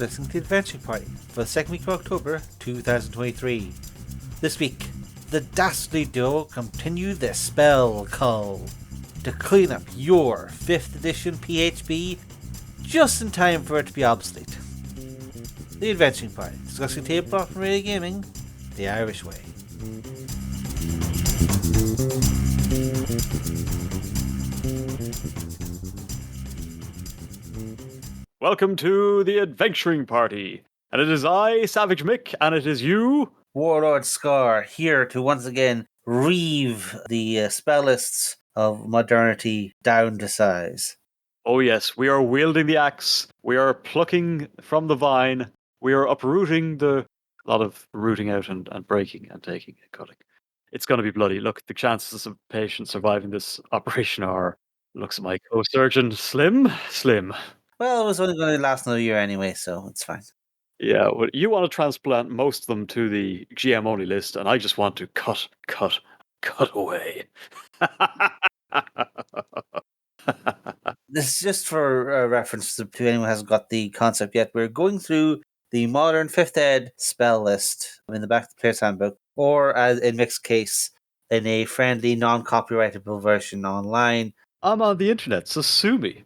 listening to the Adventuring Party for the second week of October 2023. This week, the Dastardly Duo continue their spell cull to clean up your 5th edition PHB just in time for it to be obsolete. The Adventuring Party, discussing tabletop and radio gaming the Irish way. Welcome to the Adventuring Party, and it is I, Savage Mick, and it is you, Warlord Scar, here to once again reeve the spell lists of modernity down to size. Oh yes, we are wielding the axe, we are plucking from the vine, we are uprooting a lot of rooting out and breaking and taking and cutting. It's going to be bloody. Look, the chances of patients surviving this operation are, looks at my co-surgeon, slim. Well, it was only going to last another year anyway, so it's fine. Yeah, well, you want to transplant most of them to the GM only list, and I just want to cut away. This is just for reference to anyone who hasn't got the concept yet. We're going through the modern 5th ed spell list in the back of the player's handbook, or as in Mick's case, in a friendly, non-copyrightable version online. I'm on the internet, so sue me.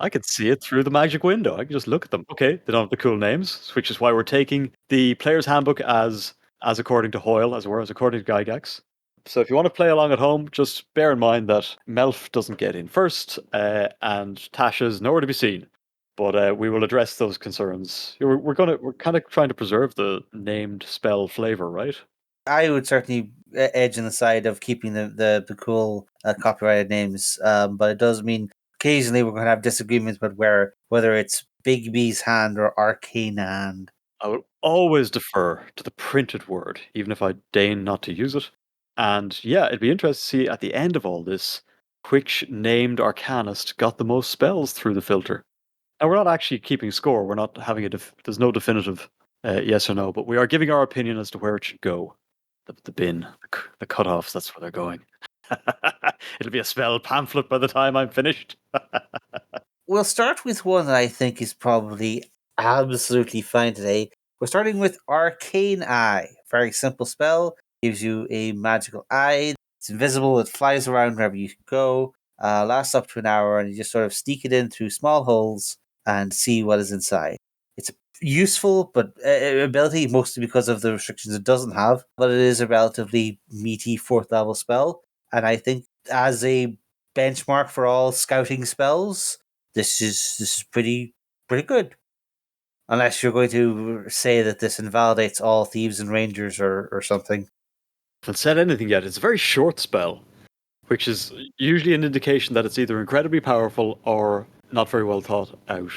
I could see it through the magic window. I can just look at them. Okay, they don't have the cool names, which is why we're taking the player's handbook as according to Hoyle, as according to Gygax. So if you want to play along at home, just bear in mind that Melf doesn't get in first, and Tasha's nowhere to be seen. But we will address those concerns. We're kind of trying to preserve the named spell flavor, right? I would certainly edge on the side of keeping the cool copyrighted names, but it does mean occasionally we're going to have disagreements about whether it's Big B's hand or Arcane hand. I will always defer to the printed word, even if I deign not to use it. And yeah, it'd be interesting to see at the end of all this which named arcanist got the most spells through the filter. And we're not actually keeping score. We're not having there's no definitive yes or no, but we are giving our opinion as to where it should go. The bin, the cutoffs, that's where they're going. It'll be a spell pamphlet by the time I'm finished. We'll start with one that I think is probably absolutely fine today. We're starting with Arcane Eye. Very simple spell. Gives you a magical eye. It's invisible. It flies around wherever you go. Lasts up to an hour, and you just sort of sneak it in through small holes and see what is inside. It's useful, but ability mostly because of the restrictions it doesn't have. But it is a relatively meaty 4th level spell, and I think as a benchmark for all scouting spells, this is pretty good. Unless you're going to say that this invalidates all thieves and rangers or something. I haven't said anything yet. It's a very short spell, which is usually an indication that it's either incredibly powerful or not very well thought out.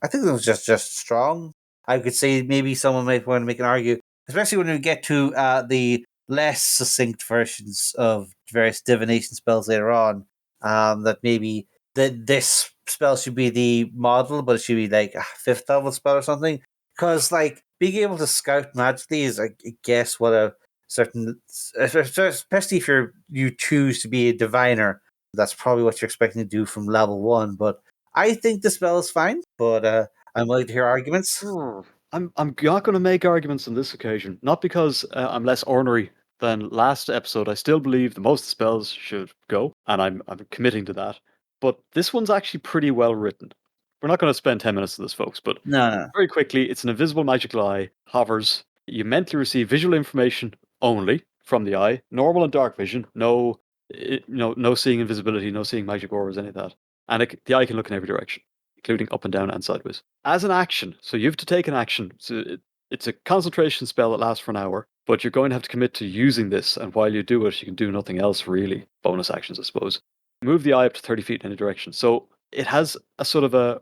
I think it was just strong. I could say maybe someone might want to make an argument, especially when we get to the less succinct versions of various divination spells later on, that maybe this spell should be the model, but it should be like a 5th level spell or something. Because like being able to scout magically is, I guess, what a certain, especially if you choose to be a diviner, that's probably what you're expecting to do from level 1. But I think the spell is fine, but I'm willing to hear arguments. I'm not going to make arguments on this occasion, not because I'm less ornery than last episode. I still believe that most spells should go, and I'm committing to that. But this one's actually pretty well written. We're not going to spend 10 minutes on this, folks, but No. very quickly, it's an invisible magical eye, hovers. You mentally receive visual information only from the eye, normal and dark vision, no seeing invisibility, no seeing magic auras, any of that. And the eye can look in every direction, including up and down and sideways. As an action, so you have to take an action. So it's a concentration spell that lasts for an hour, but you're going to have to commit to using this, and while you do it, you can do nothing else really. Bonus actions, I suppose. Move the eye up to 30 feet in any direction. So it has a sort of a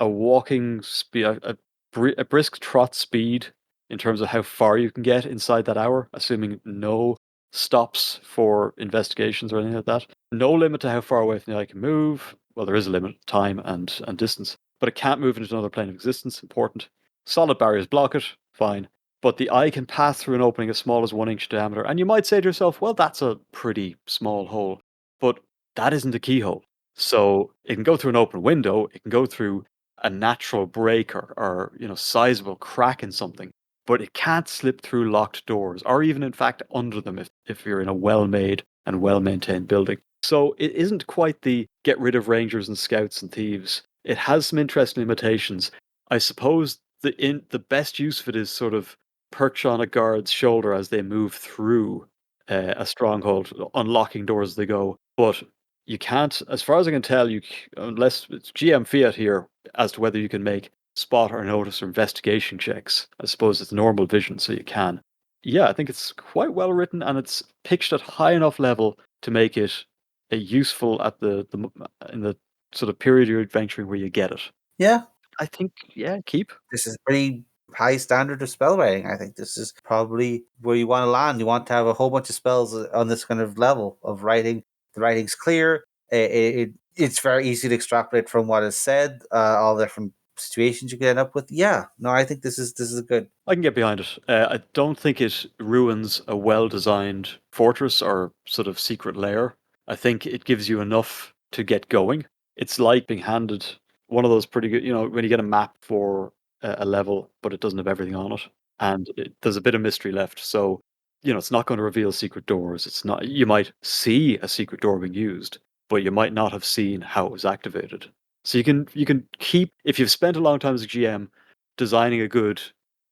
walking speed, a brisk trot speed in terms of how far you can get inside that hour, assuming no stops for investigations or anything like that. No limit to how far away from the eye can move. Well, there is a limit, time and distance, but it can't move into another plane of existence. Important. Solid barriers block it. Fine. But the eye can pass through an opening as small as 1 inch diameter. And you might say to yourself, well, that's a pretty small hole. But that isn't a keyhole. So it can go through an open window. It can go through a natural break or sizable crack in something, but it can't slip through locked doors or even in fact under them if you're in a well-made and well-maintained building. So it isn't quite the get rid of rangers and scouts and thieves. It has some interesting limitations. I suppose the best use of it is sort of perch on a guard's shoulder as they move through a stronghold, unlocking doors as they go. But you can't, as far as I can tell, unless it's GM fiat here as to whether you can make spot or notice or investigation checks. I suppose it's normal vision, so you can. Yeah, I think it's quite well written and it's pitched at high enough level to make it a useful at in the sort of period you're adventuring where you get it. Yeah, I think, yeah, keep. this is pretty high standard of spell writing. I think this is probably where you want to land. You want to have a whole bunch of spells on this kind of level of writing. The writing's clear. It's very easy to extrapolate from what is said. All the different situations you can end up with. Yeah, no, I think this is good. I can get behind it. I don't think it ruins a well-designed fortress or sort of secret lair. I think it gives you enough to get going. It's like being handed one of those pretty good, when you get a map for a level, but it doesn't have everything on it, and there's a bit of mystery left. So, it's not going to reveal secret doors. It's not. You might see a secret door being used, but you might not have seen how it was activated. So you can keep if you've spent a long time as a GM designing a good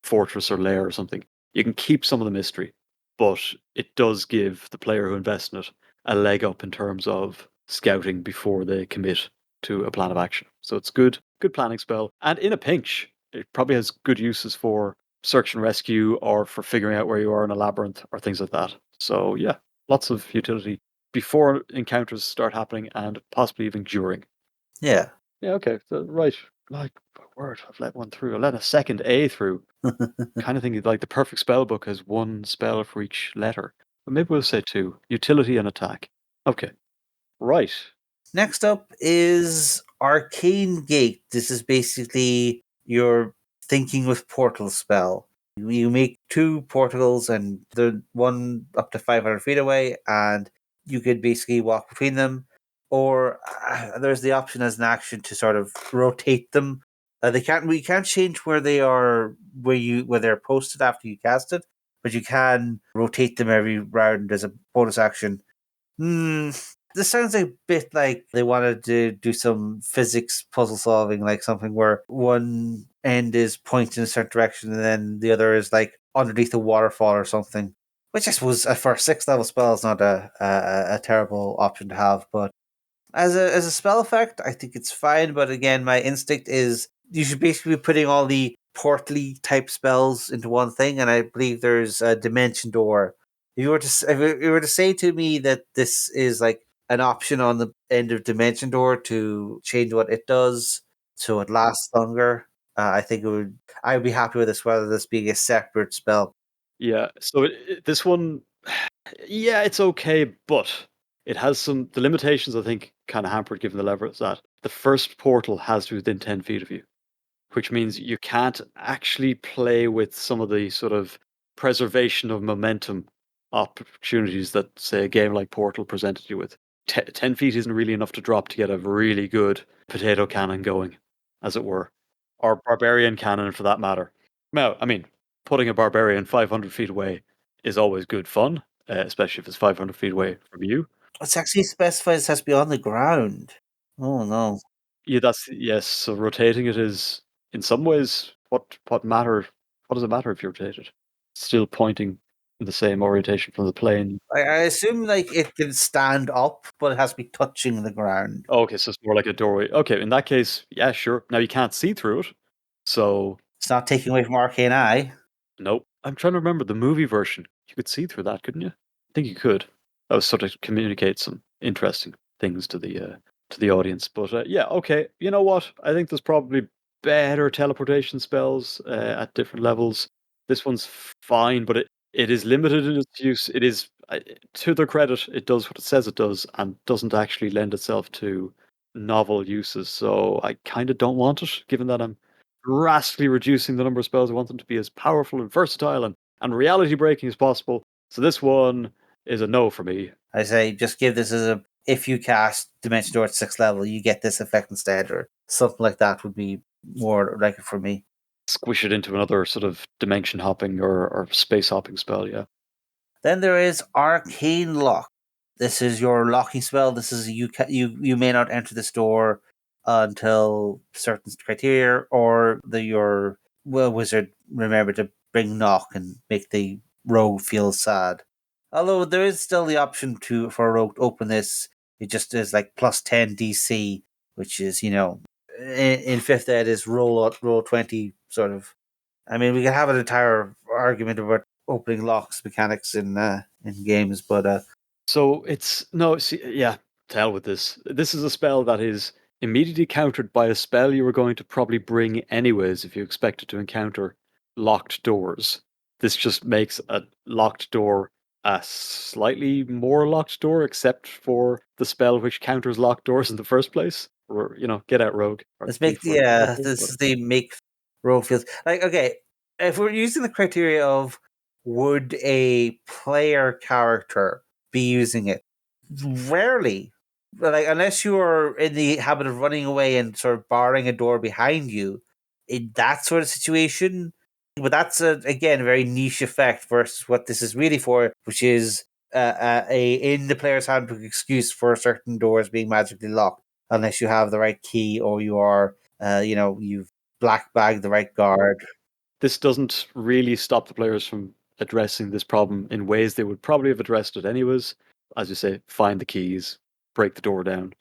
fortress or lair or something. You can keep some of the mystery, but it does give the player who invests in it a leg up in terms of scouting before they commit to a plan of action. So it's good planning spell. And in a pinch, it probably has good uses for search and rescue or for figuring out where you are in a labyrinth or things like that. So yeah, lots of utility before encounters start happening and possibly even during. Yeah. Yeah, okay. So, right. Like, word, I've let one through. I let a second A through. Kind of thinking like the perfect spell book has one spell for each letter. But maybe we'll say two. Utility and attack. Okay. Right. Next up is Arcane Gate. This is basically your thinking with portal spell. You make two portals, and the one up to 500 feet away, and you could basically walk between them. Or there's the option as an action to sort of rotate them. We can't change where they are, where they're posted after you cast it, but you can rotate them every round as a bonus action. Hmm. This sounds a bit like they wanted to do some physics puzzle solving, like something where one end is pointing in a certain direction and then the other is like underneath a waterfall or something. Which I suppose for a 6th level spell is not a terrible option to have, but as a spell effect, I think it's fine. But again, my instinct is you should basically be putting all the portly type spells into one thing, and I believe there's a dimension door. If you were to say to me that this is like an option on the end of dimension door to change what it does so it lasts longer, I think I would be happy with this rather than this being a separate spell. Yeah. So this one, yeah, it's okay, but it has the limitations I think kind of hampered given the lever it's at. The first portal has to be within 10 feet of you, which means you can't actually play with some of the sort of preservation of momentum opportunities that, say, a game like Portal presented you with. 10 feet isn't really enough to drop to get a really good potato cannon going, as it were, or barbarian cannon for that matter. Now, I mean, putting a barbarian 500 feet away is always good fun, especially if it's 500 feet away from you. It's actually specified it has to be on the ground. Oh no. Yeah, that's yes. So rotating it is, in some ways, what matter. What does it matter if you rotate it? Still pointing in the same orientation from the plane. I assume like it can stand up, but it has to be touching the ground. Oh, okay, so it's more like a doorway. Okay, in that case, yeah, sure. Now you can't see through it, so It's not taking away from Arcane Eye. nope. I'm trying to remember the movie version. You could see through that, couldn't you? I think you could. That was sort of communicate some interesting things to the audience. But yeah, okay. You know what? I think there's probably better teleportation spells at different levels. This one's fine, but it is limited in its use. It is, to their credit, it does what it says it does and doesn't actually lend itself to novel uses. So I kind of don't want it, given that I'm drastically reducing the number of spells. I want them to be as powerful and versatile and reality breaking as possible. So this one is a no for me. I say just give this as a if you cast Dimension Door at 6th level, you get this effect instead, or something like that would be more like it for me. Squish it into another sort of dimension hopping or space hopping spell, yeah. Then there is Arcane Lock. This is your locking spell. This is you may not enter this door until certain criteria, or your wizard remember to bring knock and make the rogue feel sad. Although there is still the option for a rogue to open this. It just is like plus 10 DC, which is in fifth ed is roll 20 sort of. I mean, we could have an entire argument about opening locks mechanics in games, but So it's no, see, yeah, to hell with this. This is a spell that is immediately countered by a spell you were going to probably bring anyways if you expected to encounter locked doors. This just makes a locked door a slightly more locked door, except for the spell which counters locked doors in the first place. Or, get out rogue. Or let's thief, make whatever. this is the make roll feels like okay. If we're using the criteria of would a player character be using it, rarely, like unless you are in the habit of running away and sort of barring a door behind you, in that sort of situation. But that's again a very niche effect versus what this is really for, which is a in the player's handbook excuse for certain doors being magically locked unless you have the right key or you are you've black bagged the right guard. This doesn't really stop the players from addressing this problem in ways they would probably have addressed it anyways. As you say, find the keys, break the door down,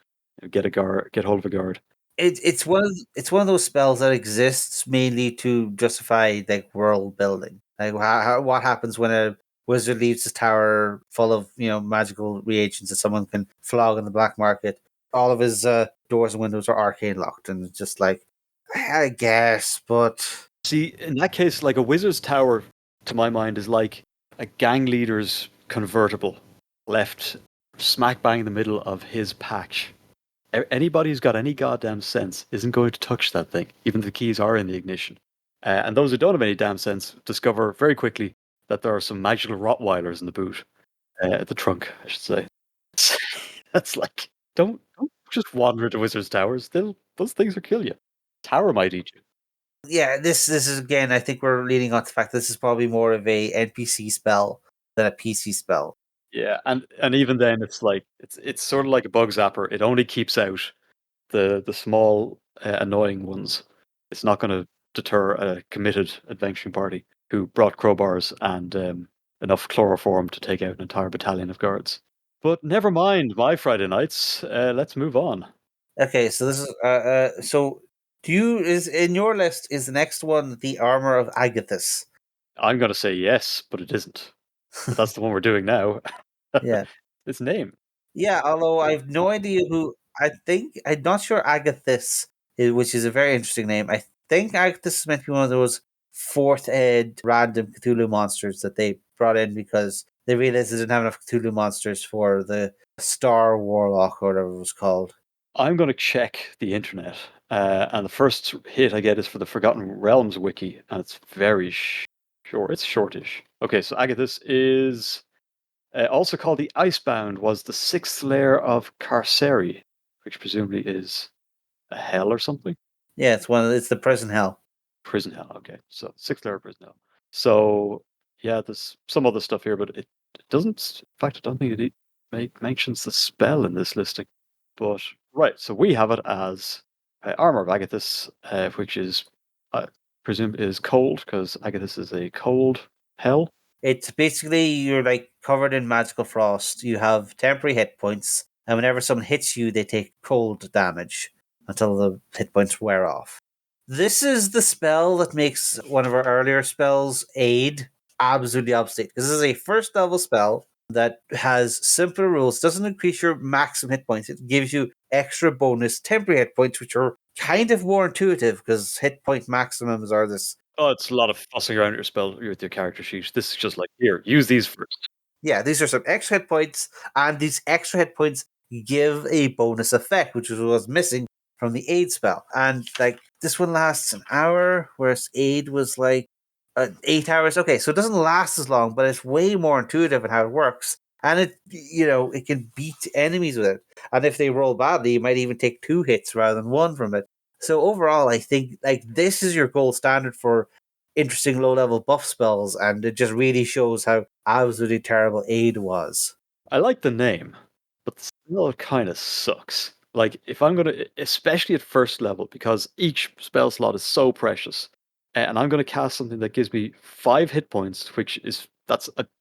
get a guard, get hold of a guard. It's one of those spells that exists mainly to justify like world building. Like what happens when a wizard leaves his tower full of magical reagents that someone can flog in the black market. All of his doors and windows are arcane locked, and it's just like I guess, but See, in that case, like a wizard's tower, to my mind, is like a gang leader's convertible left smack bang in the middle of his patch. Anybody who's got any goddamn sense isn't going to touch that thing, even if the keys are in the ignition. And those who don't have any damn sense discover very quickly that there are some magical Rottweilers in the boot, the trunk, I should say. That's like, don't just wander into wizards' towers. Those things will kill you. Tower might eat you. yeah, this is again. I think we're leading on to the fact that this is probably more of a NPC spell than a PC spell. Yeah, and even then, it's like it's sort of like a bug zapper. It only keeps out the small annoying ones. It's not going to deter a committed adventuring party who brought crowbars and enough chloroform to take out an entire battalion of guards. But never mind my Friday nights. Let's move on. Okay, so this is so do you is in your list is the next one the armor of Agathys? I'm going to say yes, but it isn't. But that's the one we're doing now. Yeah. Its name. Yeah, although I've no idea who I think I'm not sure Agathys which is a very interesting name. I think Agathys is meant to be one of those fourth ed random Cthulhu monsters that they brought in because they realized they didn't have enough Cthulhu monsters for the Star Warlock or whatever it was called. I'm going to check the internet, and the first hit I get is for the Forgotten Realms wiki, and it's very short. It's shortish. Okay, so Agathys is also called the Icebound, was the sixth layer of Carceri, which presumably is a hell or something. Yeah, it's the prison hell. Prison hell. Okay, so sixth layer of prison hell. So yeah, there's some other stuff here, but it doesn't. In fact, I don't think mentions the spell in this listing. But right, so we have it as armor of Agathys, which is presumed is cold because Agathys is a cold hell. It's basically you're like covered in magical frost. You have temporary hit points, and whenever someone hits you, they take cold damage until the hit points wear off. This is the spell that makes one of our earlier spells, Aid, absolutely obsolete. This is a first level spell that has simpler rules, doesn't increase your maximum hit points. It gives you extra bonus temporary hit points, which are kind of more intuitive because hit point maximums are this. Oh, it's a lot of fussing around your spell with your character sheet. This is just like here, use these first. Yeah, these are some extra hit points, and these extra hit points give a bonus effect, which was missing from the aid spell. And like this one lasts an hour, whereas aid was like 8 hours. Okay, so it doesn't last as long, but it's way more intuitive in how it works. And it can beat enemies with it. And if they roll badly, you might even take 2 hits rather than 1 from it. So overall, I think like this is your gold standard for interesting low level buff spells, and it just really shows how absolutely terrible Aid was. I like the name, but the spell kind of sucks. Like, if I'm gonna, especially at first level, because each spell slot is so precious, and I'm gonna cast something that gives me 5 hit points, which is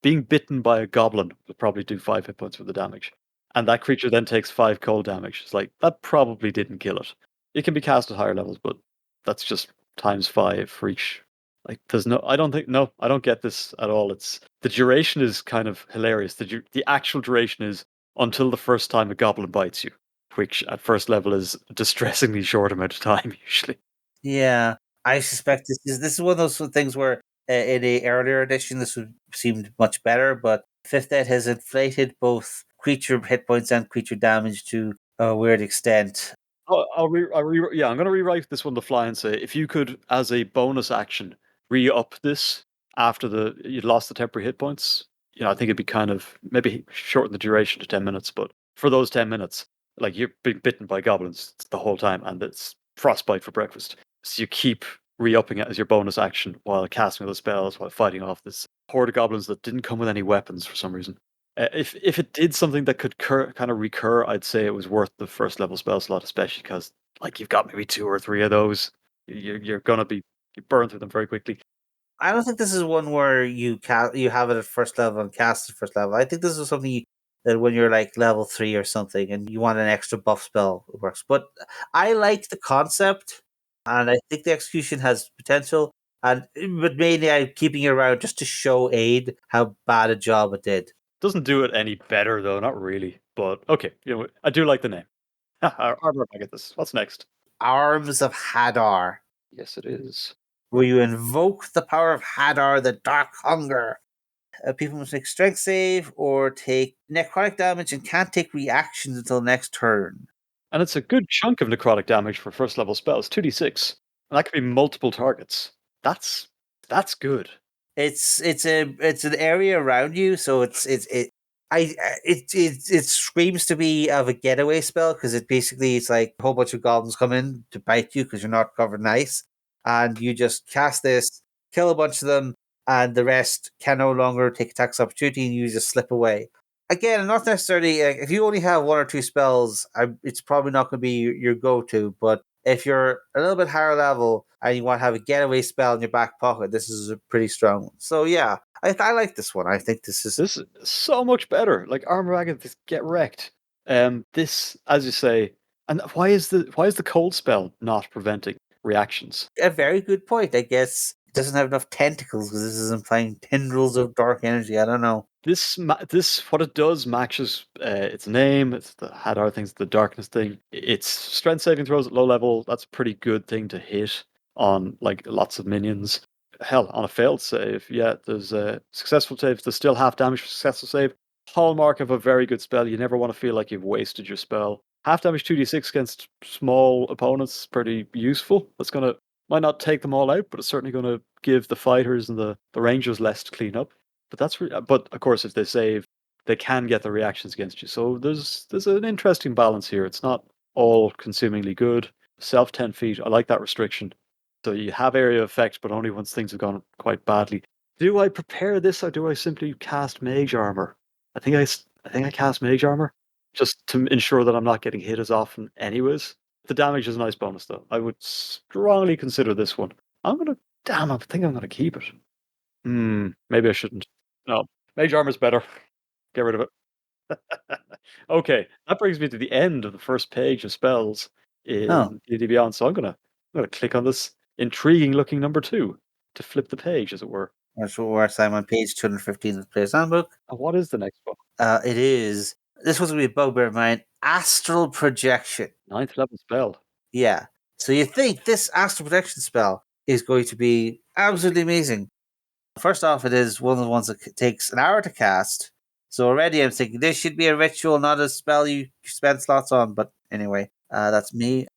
being bitten by a goblin will probably do 5 hit points for the damage, and that creature then takes 5 cold damage. It's like that probably didn't kill it. It can be cast at higher levels, but that's just times 5 for each. Like, there's no, I don't think, no, I don't get this at all. It's the duration is kind of hilarious. The actual duration is until the first time a goblin bites you, which at first level is a distressingly short amount of time usually. Yeah, I suspect this is one of those things where in a earlier edition this would seemed much better, but fifth ed has inflated both creature hit points and creature damage to a weird extent. Yeah, I'm gonna rewrite this one to fly and say if you could, as a bonus action, re-up this after you'd lost the temporary hit points. I think it'd be kind of maybe shorten the duration to 10 minutes, but for those 10 minutes, like you're being bitten by goblins the whole time, and it's frostbite for breakfast. So you keep re-upping it as your bonus action while casting the spells, while fighting off this horde of goblins that didn't come with any weapons for some reason. If it did something that could kind of recur, I'd say it was worth the first level spell slot, especially because like you've got maybe 2 or 3 of those. You're gonna be you burn through them very quickly. I don't think this is one where you have it at first level and cast at first level. I think this is something that when you're like level 3 or something and you want an extra buff spell, it works. But I like the concept, and I think the execution has potential. And but mainly I'm keeping it around just to show Aid how bad a job it did. Doesn't do it any better though, not really. But okay, I do like the name. Armor Agathys. What's next? Arms of Hadar, Yes, it is. where you invoke the power of Hadar, the Dark Hunger. People must make strength save or take necrotic damage and can't take reactions until next turn. And it's a good chunk of necrotic damage for first level spells, 2d6. And that could be multiple targets. That's that's good. It's an area around you, so it screams to be of a getaway spell because it's like a whole bunch of goblins come in to bite you because you're not covered nice, and you just cast this, kill a bunch of them, and the rest can no longer take attacks of opportunity, and you just slip away. Again, not necessarily if you only have one or two spells, it's probably not going to be your go-to. But if you're a little bit higher level and you want to have a getaway spell in your back pocket, this is a pretty strong one. So yeah, I like this one. I think this is This is so much better. Like Armor Agathys, get wrecked. This, as you say, and why is the cold spell not preventing reactions? a very good point. I guess it doesn't have enough tentacles because this is implying tendrils of dark energy. I don't know. This what it does matches its name. It's the Hadar things, the darkness thing. It's strength saving throws at low level. That's a pretty good thing to hit on like lots of minions. Hell, on a failed save, yeah, there's successful saves. There's still half damage for successful save. Hallmark of a very good spell. You never want to feel like you've wasted your spell. Half damage 2d6 against small opponents, pretty useful. That's gonna might not take them all out, but it's certainly gonna give the fighters and the rangers less to clean up. But of course, if they save, they can get the reactions against you. So there's an interesting balance here. It's not all consumingly good. Self 10 feet. I like that restriction. So you have area effect, but only once things have gone quite badly. Do I prepare this, or do I simply cast Mage Armor? I think I cast Mage Armor just to ensure that I'm not getting hit as often. Anyways, the damage is a nice bonus, though. I would strongly consider this one. I think I'm gonna keep it. Maybe I shouldn't. No, Mage Armor's better. Get rid of it. Okay, that brings me to the end of the first page of spells Oh, in D&D Beyond. So I'm gonna click on this intriguing looking number 2 to flip the page, as it were. that's where I'm on page 215 of the Player's Handbook. And what is the next one? It is. This was going to be a bugbear of mine. Astral Projection. Ninth level spell. Yeah. So you think this Astral Projection spell is going to be absolutely amazing. First off, it is one of the ones that takes an hour to cast. So already I'm thinking this should be a ritual, not a spell you spend slots on. But anyway, that's me.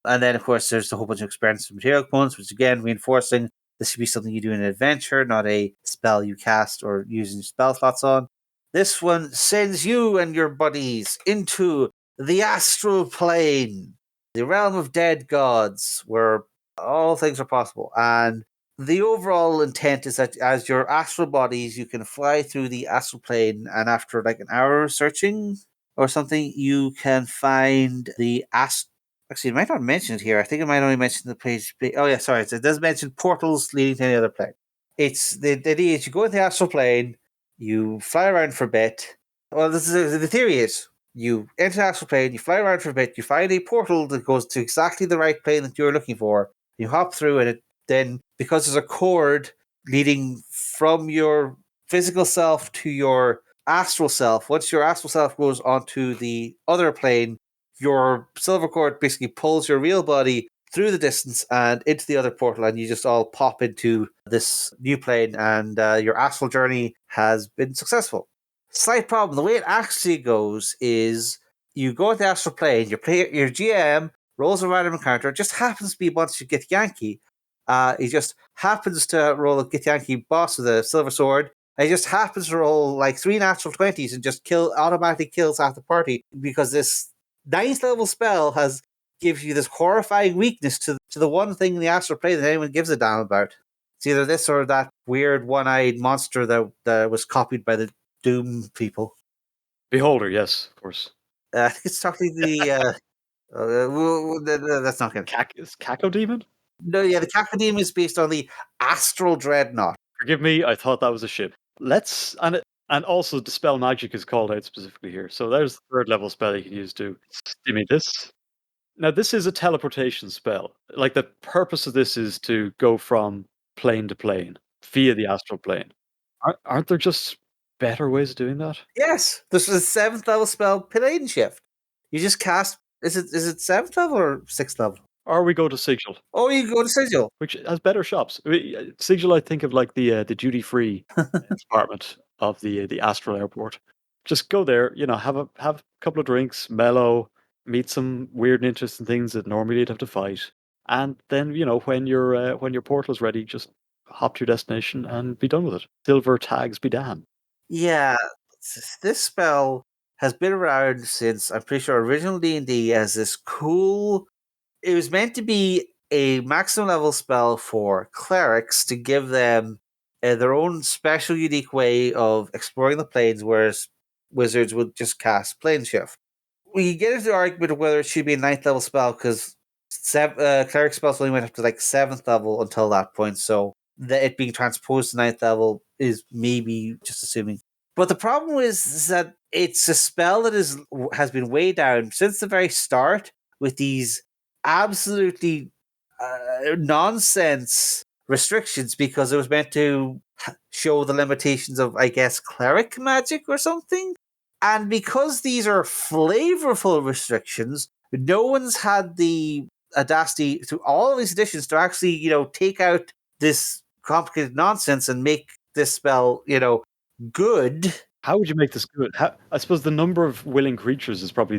And then, of course, there's a whole bunch of experience and material components, which again, reinforcing this should be something you do in an adventure, not a spell you cast or using spell slots on. This one sends you and your buddies into the astral plane. the realm of dead gods, where all things are possible. And the overall intent is that as your astral bodies, you can fly through the astral plane, and after like an hour searching or something, you can find the Actually, it might not mention it here. I think it might only mention the page. Oh, yeah, sorry. It does mention portals leading to any other plane. It's the idea is you go into the astral plane, you fly around for a bit. Well, the theory is you enter the astral plane, you fly around for a bit, you find a portal that goes to exactly the right plane that you're looking for. You hop through, and then because there's a cord leading from your physical self to your astral self, once your astral self goes onto the other plane, your silver cord basically pulls your real body through the distance and into the other portal, and you just all pop into this new plane, and your astral journey has been successful. Slight problem: the way it actually goes is you go to the astral plane, your GM rolls a random encounter. It just happens to be a bunch of Githyanki. He just happens to roll a Githyanki boss with a silver sword. And he just happens to roll like 3 natural 20s and just automatically kills half the party, because this 9th level spell gives you this horrifying weakness to the one thing in the astral plane that anyone gives a damn about. It's either this or that weird one-eyed monster that was copied by the Doom people. Beholder, yes, of course. I think it's talking the. That's not good. Is Cacodemon? No, yeah, the Cacodemon is based on the Astral Dreadnought. Forgive me, I thought that was a ship. And also Dispel Magic is called out specifically here. So there's the 3rd level spell you can use to stimulate this. Now, this is a teleportation spell. Like, the purpose of this is to go from plane to plane via the astral plane. Aren't there just better ways of doing that? Yes, this is a 7th level spell, Plane Shift. You just cast. Is it 7th level or 6th level? Or we go to Sigil. Oh, you go to Sigil, which has better shops. Sigil, I think of like the duty free department of the Astral Airport. Just go there, have a couple of drinks, mellow, meet some weird and interesting things that normally you'd have to fight, and then when your portal's ready, just hop to your destination and be done with it. Silver tags be damned. Yeah, this spell has been around since, I'm pretty sure, original D&D as this cool. It was meant to be a maximum level spell for clerics to give them their own special, unique way of exploring the planes, whereas wizards would just cast Plane Shift. We get into the argument of whether it should be a 9th level spell, because cleric spells only went up to like 7th level until that point, so it being transposed to 9th level is maybe just assuming. But the problem is that it's a spell that has been way down since the very start, with these absolutely nonsense restrictions, because it was meant to show the limitations of, I guess, cleric magic or something. And because these are flavorful restrictions, no one's had the audacity through all of these editions to actually, take out this complicated nonsense and make this spell, good. How would you make this good? I suppose the number of willing creatures is probably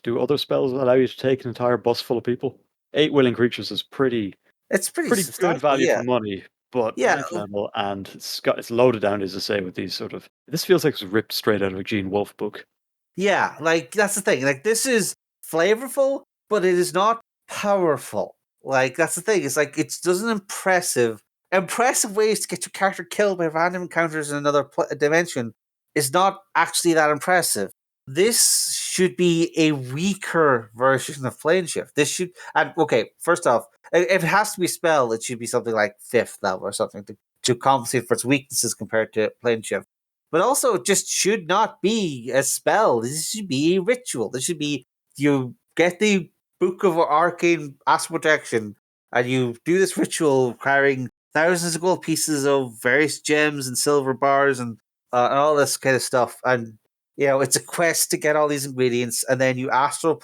do other spells allow you to take an entire bus full of people? 8 willing creatures is pretty It's pretty good value yeah. for money, but Yeah. 9th level, and it's loaded down, as I say, with these sort of. This feels like it was ripped straight out of a Gene Wolfe book. Yeah, like that's the thing. Like, this is flavorful, but it is not powerful. Like, that's the thing. It's like it doesn't impressive ways to get your character killed by random encounters in another dimension is not actually that impressive. This should be a weaker version of Plane Shift. This should, and okay, first off, if it has to be a spell, it should be something like 5th level or something to compensate for its weaknesses compared to Plane Shift. But also, it just should not be a spell. This should be a ritual. This should be, you get the Book of Arcane Astral Projection, and you do this ritual carrying thousands of gold pieces of various gems and silver bars and all this kind of stuff. And it's a quest to get all these ingredients, and then you astral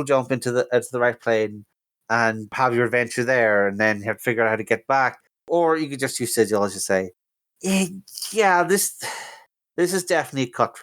jump into the right plane, and have your adventure there, and then you have to figure out how to get back. Or you could just use Sigil, as you say. Yeah, this is definitely cut.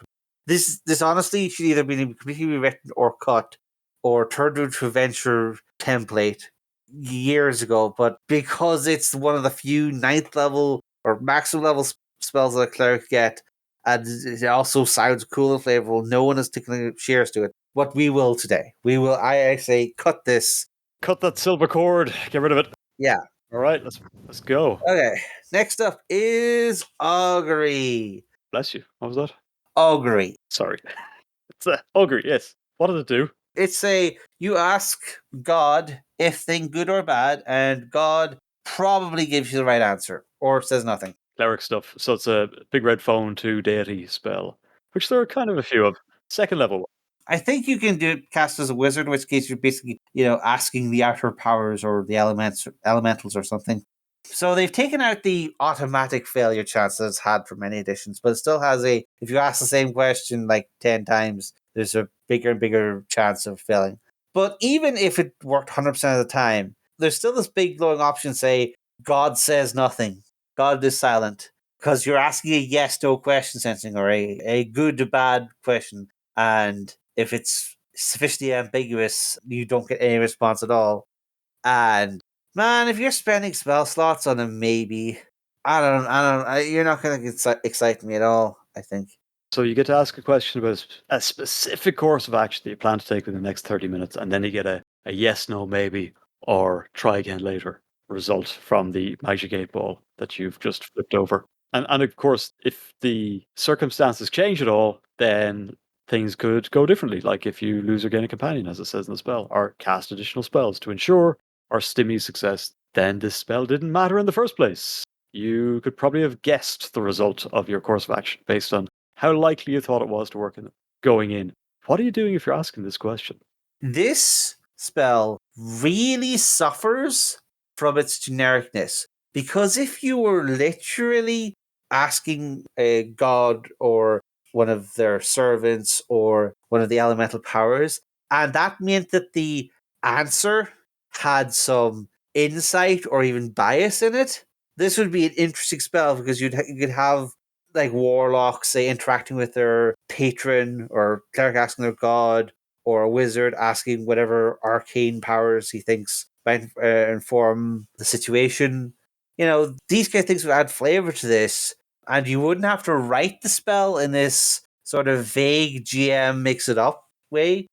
This honestly should either be completely rewritten or cut, or turned into a venture template years ago. But because it's one of the few 9th level or maximum level spells that a cleric get, and it also sounds cool and flavorful, no one has taken shears to it. what we will today. We will, I say, cut this. Cut that silver cord. Get rid of it. Yeah. All right, let's go. Okay. Next up is Augury. Bless you. What was that? Augury. Sorry. It's Augury, yes. What did it do? It's you ask God if thing good or bad, and God probably gives you the right answer or says nothing. Cleric stuff. So it's a big red phone 2 deity spell, which there are kind of a few of. Second level. I think you can do it cast as a wizard, in which case you're basically, asking the outer powers or the elementals or something. So they've taken out the automatic failure chance that it's had for many editions, but it still has if you ask the same question like 10 times, there's a bigger and bigger chance of failing. But even if it worked 100% of the time, there's still this big glowing option say, God says nothing. God is silent. Because you're asking a yes-no question sensing or a good-bad question. And if it's sufficiently ambiguous, you don't get any response at all. And man, if you're spending spell slots on a maybe, you're not going to excite me at all, I think. So you get to ask a question about a specific course of action that you plan to take within the next 30 minutes, and then you get a yes, no, maybe, or try again later result from the Magic 8 ball that you've just flipped over. And of course, if the circumstances change at all, then things could go differently. Like if you lose or gain a companion, as it says in the spell, or cast additional spells to ensure or stimmy success, then this spell didn't matter in the first place. You could probably have guessed the result of your course of action based on how likely you thought it was to work going in. What are you doing if you're asking this question? This spell really suffers from its genericness, because if you were literally asking a god or one of their servants or one of the elemental powers, and that meant that the answer had some insight or even bias in it, this would be an interesting spell, because you could have like warlocks, say, interacting with their patron, or cleric asking their god, or a wizard asking whatever arcane powers he thinks might inform the situation. These kind of things would add flavor to this, and you wouldn't have to write the spell in this sort of vague GM mix it up way.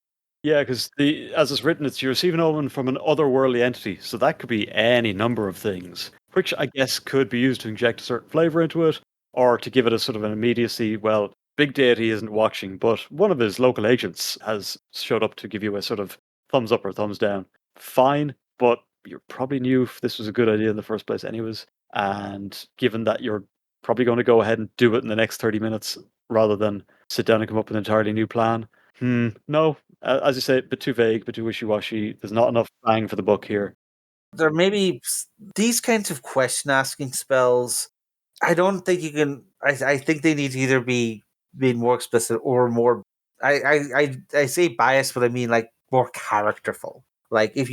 Yeah, because as it's written, it's you receive an omen from an otherworldly entity, so that could be any number of things, which I guess could be used to inject a certain flavor into it, or to give it a sort of an immediacy. Well, Big Deity isn't watching, but one of his local agents has showed up to give you a sort of thumbs up or thumbs down. Fine, but you probably knew if this was a good idea in the first place anyways, and given that you're probably going to go ahead and do it in the next 30 minutes rather than sit down and come up with an entirely new plan. No, as you say, a bit too vague, a bit too wishy-washy. There's not enough bang for the buck here. There may be these kinds of question asking spells. I don't think you can. I think they need to either be made more explicit or more. I say biased, but I mean like more characterful. Like if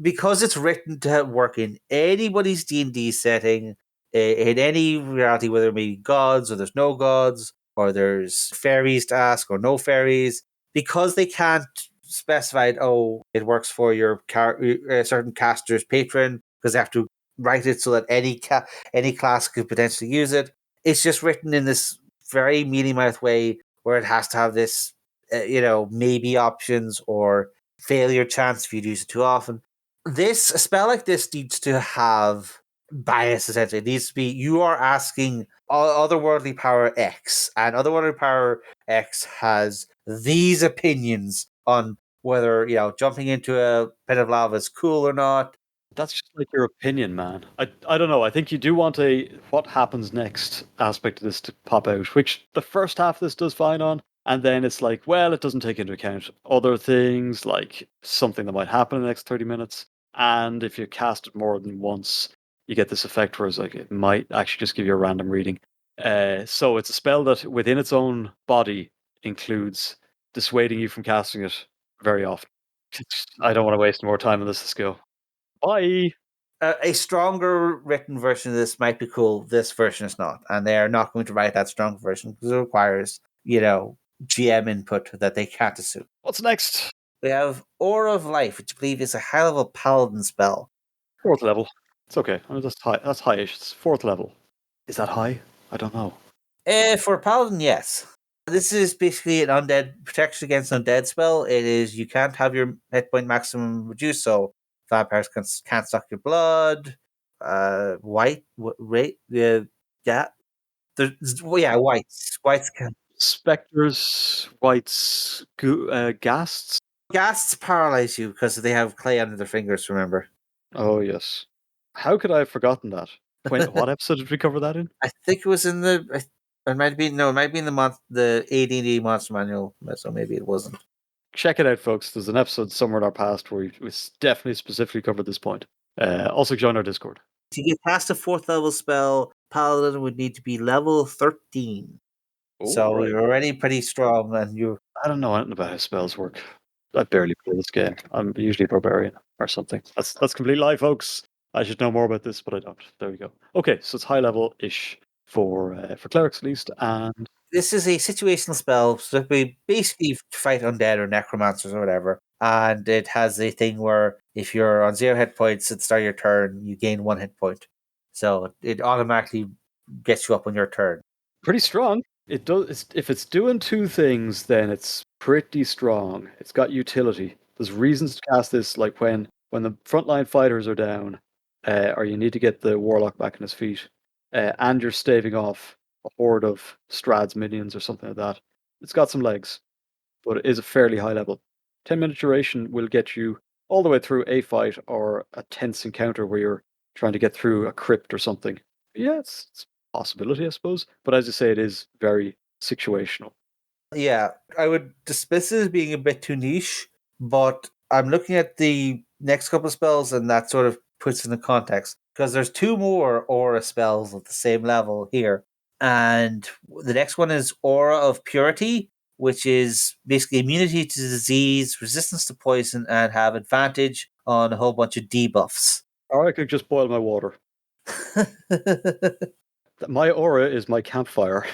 because it's written to work in anybody's D&D setting, in any reality, whether it may be gods or there's no gods, or there's fairies to ask or no fairies, because they can't specify it. Oh, it works for your certain caster's patron, because they have to write it so that any class could potentially use it. It's just written in this very mealy mouth way where it has to have this, maybe options or failure chance if you use it too often. A spell like this needs to have bias, essentially. It needs to be, you are asking otherworldly power X, and otherworldly power X has these opinions on whether, jumping into a pit of lava is cool or not. That's just like your opinion, man. I don't know. I think you do want a what happens next aspect of this to pop out, which the first half of this does fine on. And then it's like, well, it doesn't take into account other things, like something that might happen in the next 30 minutes. And if you cast it more than once, you get this effect where it's like it might actually just give you a random reading. So it's a spell that within its own body includes dissuading you from casting it very often. I don't want to waste more time on this. Let's go. Bye. A stronger written version of this might be cool. This version is not, and they are not going to write that strong version because it requires, GM input that they can't assume. What's next? We have Aura of Life, which I believe is a high level paladin spell. 4th level. It's okay. I mean, that's high. That's highish. It's 4th level. Is that high? I don't know. For paladin, yes. This is basically an undead protection against undead spell. It is you can't have your hit point maximum reduced, so vampires can't suck your blood. White, rate, yeah, whites can. Spectres, whites, ghasts. Ghasts paralyze you because they have clay under their fingers. Remember? Oh yes. How could I have forgotten that? What episode did we cover that in? I think it was in the. It might be no. It might be in the AD&D Monster Manual. So maybe it wasn't. Check it out, folks. There's an episode somewhere in our past where we definitely specifically covered this point. Also, join our Discord. To get past a 4th level spell, Paladin would need to be level 13. So right. you're already pretty strong, and you. I don't know anything about how spells work. I barely play this game. I'm usually a barbarian or something. That's complete lie, folks. I should know more about this, but I don't. There we go. Okay, so it's high level ish for clerics at least, and This is a situational spell, so we basically fight undead or necromancers or whatever. And it has a thing where if you're on 0 hit points at the start of your turn, you gain 1 hit point. So it automatically gets you up on your turn. pretty strong. It does. If it's doing two things, then it's pretty strong. It's got utility. There's reasons to cast this, like when the frontline fighters are down, or you need to get the warlock back on his feet, and you're staving off a horde of Strahd's minions or something like that. It's got some legs, but it is a fairly high level. 10-minute duration will get you all the way through a fight or a tense encounter where you're trying to get through a crypt or something. Yeah, it's a possibility, I suppose. But as you say, it is very situational. Yeah, I would dismiss it as being a bit too niche, but I'm looking at the next couple of spells, and that sort of puts it in context because there's 2 more aura spells at the same level here, and the next one is Aura of Purity, which is basically immunity to disease, resistance to poison, and have advantage on a whole bunch of debuffs. Or I could just boil my water. My aura is my campfire.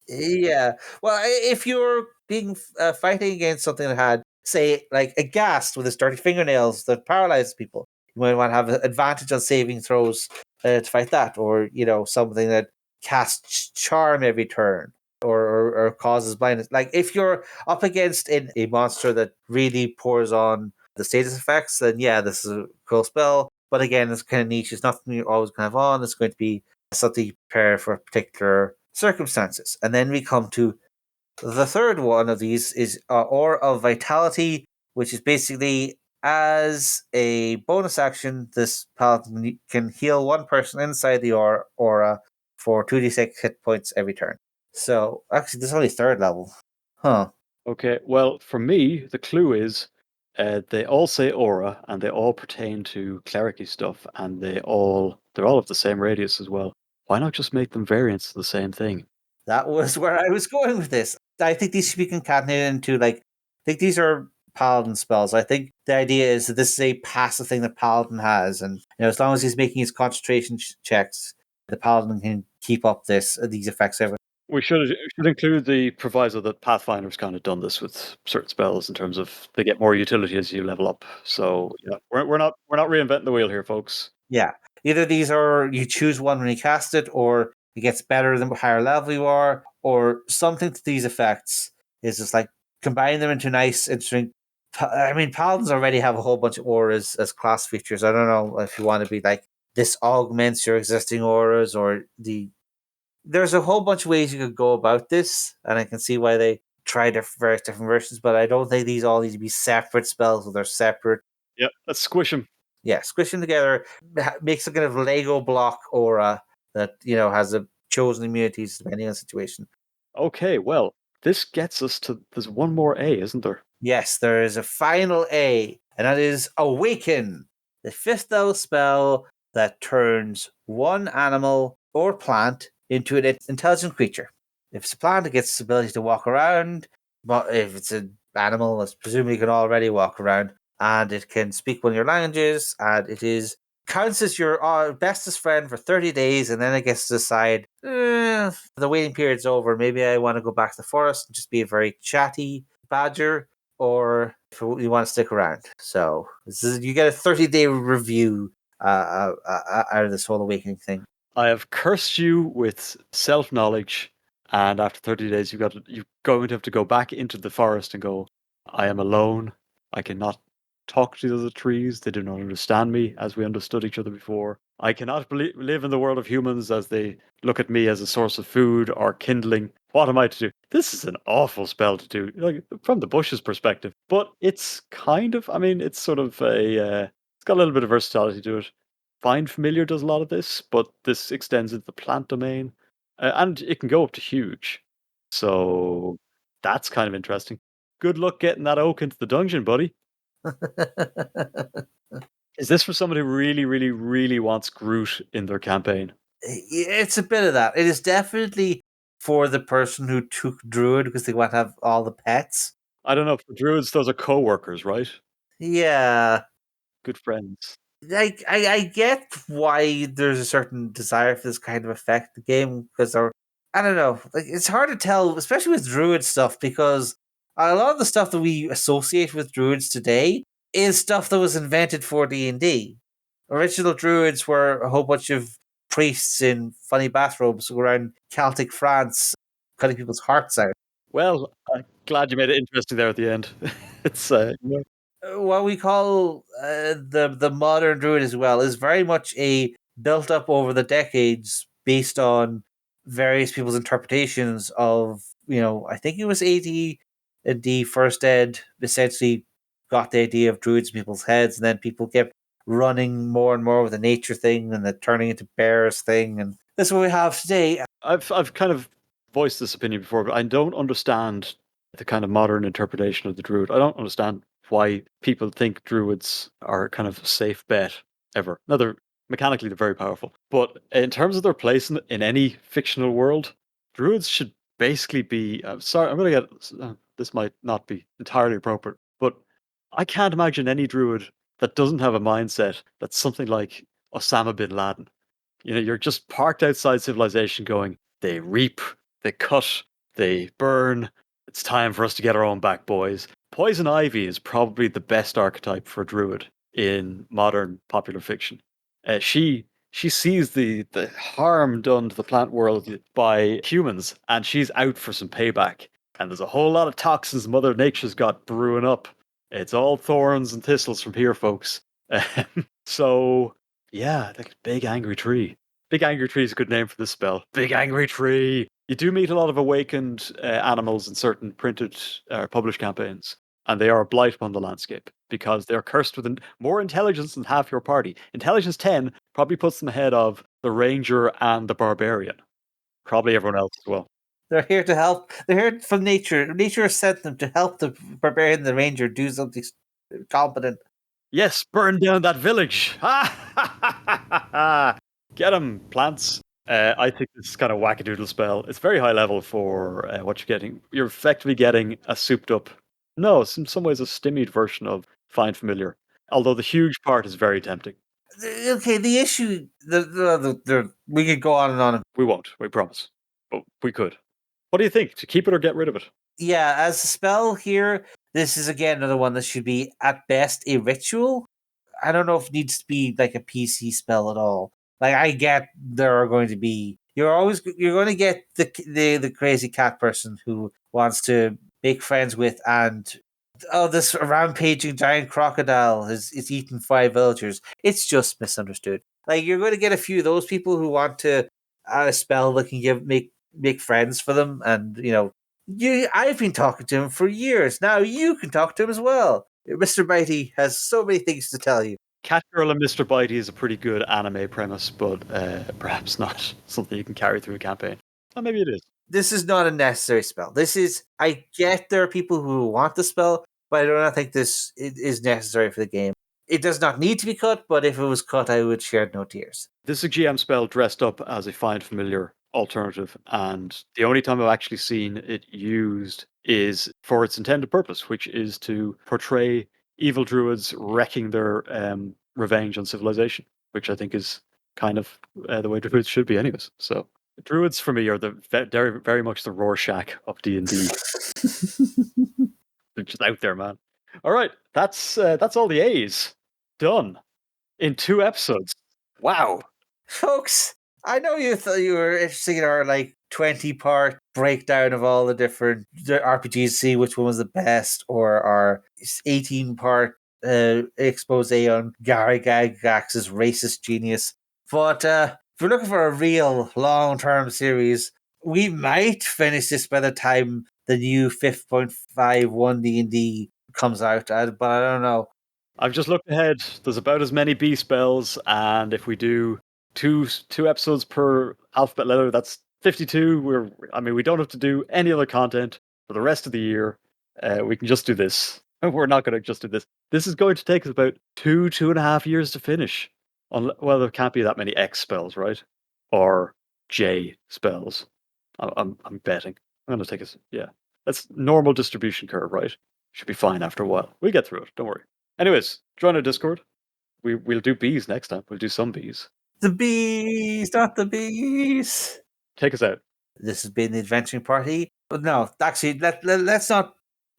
Yeah. Well, if you're being fighting against something that had, say, like a ghast with its dirty fingernails that paralyzes people, you might want to have an advantage on saving throws to fight that, or something that casts charm every turn, or causes blindness. Like if you're up against a monster that really pours on the status effects, then yeah, this is a cool spell. But again, it's kind of niche. It's nothing you're always going to have on. It's going to be something you prepare for particular circumstances. And then we come to the third one of these is Aura of Vitality, which is basically as a bonus action, this paladin can heal one person inside the aura for 2d6 hit points every turn. So actually, this is only 3rd level. Huh. Okay, well, for me, the clue is they all say aura and they all pertain to clericy stuff and they're all of the same radius as well. Why not just make them variants of the same thing? That was where I was going with this. I think these should be concatenated into I think these are paladin spells. I think the idea is that this is a passive thing that paladin has, and as long as he's making his concentration checks, the paladin can keep up these effects. We should include the proviso that Pathfinder's kind of done this with certain spells in terms of they get more utility as you level up. So yeah, we're not reinventing the wheel here, folks. Yeah, either these are you choose one when you cast it, or it gets better the higher level you are, or something to these effects is just like combine them into nice, interesting. I mean, paladins already have a whole bunch of auras as class features. I don't know if you want to be like this augments your existing auras, or there's a whole bunch of ways you could go about this, and I can see why they try various different versions, but I don't think these all need to be separate spells, or they're separate. Yeah, let's squish them. Yeah, squish them together makes a kind of Lego block aura that has a chosen immunities depending on the situation. Okay, well, this gets us to there's one more A, isn't there? Yes, there is a final A, and that is Awaken, the 5th level spell that turns one animal or plant into an intelligent creature. If it's a plant, it gets the ability to walk around, but if it's an animal, it's presumably can already walk around, and it can speak one of your languages, and it is counts as your bestest friend for 30 days, and then it gets to decide, the waiting period's over, maybe I want to go back to the forest and just be a very chatty badger, or if you want to stick around. So you get a 30-day review out of this whole awakening thing. I have cursed you with self-knowledge And after 30 days, you're going to have to go back into the forest and go, I am alone. I cannot talk to the other trees. They do not understand me as we understood each other before. I cannot live in the world of humans as they look at me as a source of food or kindling. What am I to do? This is an awful spell to do, like from the bush's perspective. But it's kind of, I mean, it's sort of it's got a little bit of versatility to it. Find Familiar does a lot of this, but this extends into the plant domain. And it can go up to huge. So that's kind of interesting. Good luck getting that oak into the dungeon, buddy. Is this for somebody who really, really, really wants Groot in their campaign? It's a bit of that. It is definitely for the person who took Druid because they want to have all the pets. I don't know. For druids, those are co-workers, right? Yeah. Good friends. Like I get why there's a certain desire for this kind of effect in the game because I don't know, like it's hard to tell, especially with druid stuff, because a lot of the stuff that we associate with druids today is stuff that was invented for D&D. Original druids were a whole bunch of priests in funny bathrobes who were around Celtic France cutting people's hearts out. Well, I'm glad you made it interesting there at the end. It's What we call the modern druid as well is very much a built up over the decades based on various people's interpretations of I think it was 80 the first ed essentially got the idea of druids in people's heads, and then people kept running more and more with the nature thing and the turning into bears thing, and this is what we have today. I've kind of voiced this opinion before, but I don't understand the kind of modern interpretation of the druid. I don't understand why people think druids are kind of a safe bet ever. Now mechanically they're very powerful, but in terms of their place in any fictional world, druids should basically be. Sorry, I'm going to get this might not be entirely appropriate, but I can't imagine any druid that doesn't have a mindset that's something like Osama bin Laden. You're just parked outside civilization going, they reap, they cut, they burn. It's time for us to get our own back, boys. Poison Ivy is probably the best archetype for a druid in modern popular fiction. She sees the harm done to the plant world by humans, and she's out for some payback. And there's a whole lot of toxins Mother Nature's got brewing up. It's all thorns and thistles from here, folks. So yeah, like big angry tree. Big angry tree is a good name for this spell. Big angry tree. You do meet a lot of awakened animals in certain printed published campaigns, and they are a blight upon the landscape because they're cursed with more intelligence than half your party. Intelligence 10 probably puts them ahead of the ranger and the barbarian. Probably everyone else as well. They're here to help. They're here from nature. Nature has sent them to help the barbarian and the ranger do something competent. Yes, burn down that village. Get them, plants. I think this is kind of wackadoodle spell. It's very high level for what you're getting. You're effectively getting a souped up, no, it's in some ways a stymied version of Find Familiar. Although the huge part is very tempting. Okay, the issue, we could go on and on. We won't, we promise. But we could. What do you think? To keep it or get rid of it? Yeah, as a spell here, this is again another one that should be at best a ritual. I don't know if it needs to be like a PC spell at all. Like I get there are going to be you're going to get the crazy cat person who wants to make friends with, and this rampaging giant crocodile is eating 5 villagers. It's just misunderstood. Like you're going to get a few of those people who want to add a spell that can make friends for them, and I've been talking to him for years. Now you can talk to him as well. Mr. Mighty has so many things to tell you. Catgirl and Mr. Bitey is a pretty good anime premise, but perhaps not something you can carry through a campaign. Or maybe it is. This is not a necessary spell. I get there are people who want the spell, but I do not think this is necessary for the game. It does not need to be cut, but if it was cut, I would shed no tears. This is a GM spell dressed up as a Find Familiar alternative, and the only time I've actually seen it used is for its intended purpose, which is to portray evil druids wrecking their revenge on civilization, which I think is kind of the way druids should be, anyways. So druids for me are very, very much the Rorschach of D&D. They're just out there, man. All right, that's all the A's done in 2 episodes. Wow. Folks, I know you thought you were interested in our 20-part breakdown of all the different RPGs, see which one was the best, or our 18-part expose on Gary Gygax's racist genius. But if you're looking for a real long-term series, we might finish this by the time the new 5.51 D&D comes out, but I don't know. I've just looked ahead. There's about as many B spells, and if we do two episodes per alphabet letter, that's 52. We don't have to do any other content for the rest of the year. We can just do this. We're not going to just do this. This is going to take us about 2.5 years to finish. Well, there can't be that many X spells, right? Or J spells. I'm betting. I'm going to take us. Yeah, that's normal distribution curve, right? Should be fine after a while. We'll get through it. Don't worry. Anyways, join our Discord. We'll do bees next time. We'll do some bees. The bees, not the bees. Take us out. This has been the Adventuring Party. But no, actually, let's not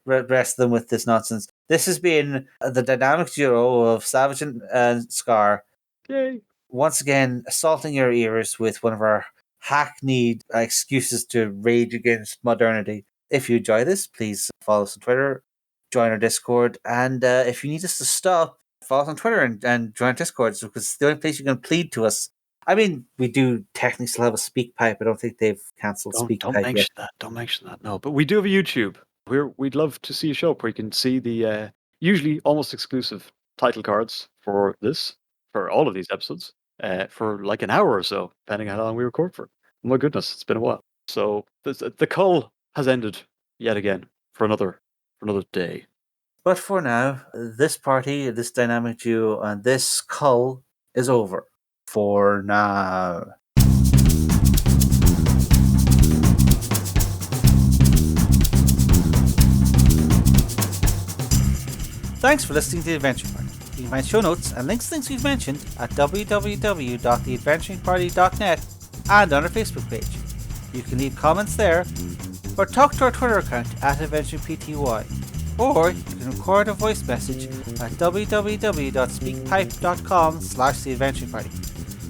rest them with this nonsense. This has been the dynamic duo of Savage and Scar. Yay. Once again, assaulting your ears with one of our hackneyed excuses to rage against modernity. If you enjoy this, please follow us on Twitter, join our Discord, and if you need us to stop, follow us on Twitter and join Discord, because it's the only place you can plead to us. I mean, we do technically still have a speak pipe. I don't think they've cancelled speak pipe yet. Don't mention that. No, but we do have a YouTube. We'd love to see a show where you can see the usually almost exclusive title cards for all of these episodes, for like an hour or so, depending on how long we record for. Oh my goodness, it's been a while. So the cull has ended yet again for another day. But for now, this party, this dynamic duo, and this cull is over. For now. Thanks for listening to The Adventuring Party. You can find show notes and links to things we've mentioned at www.theadventuringparty.net and on our Facebook page. You can leave comments there, or talk to our Twitter account at AdventuringPTY. Or you can record a voice message at www.speakpipe.com/theadventuringparty.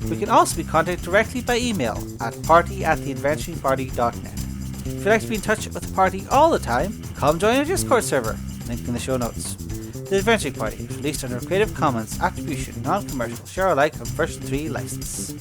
We can also be contacted directly by email at party@theadventuringparty.net. If you'd like to be in touch with the party all the time, come join our Discord server, link in the show notes. The Adventuring Party is released under a Creative Commons Attribution Non-Commercial Share Alike on version 3 license.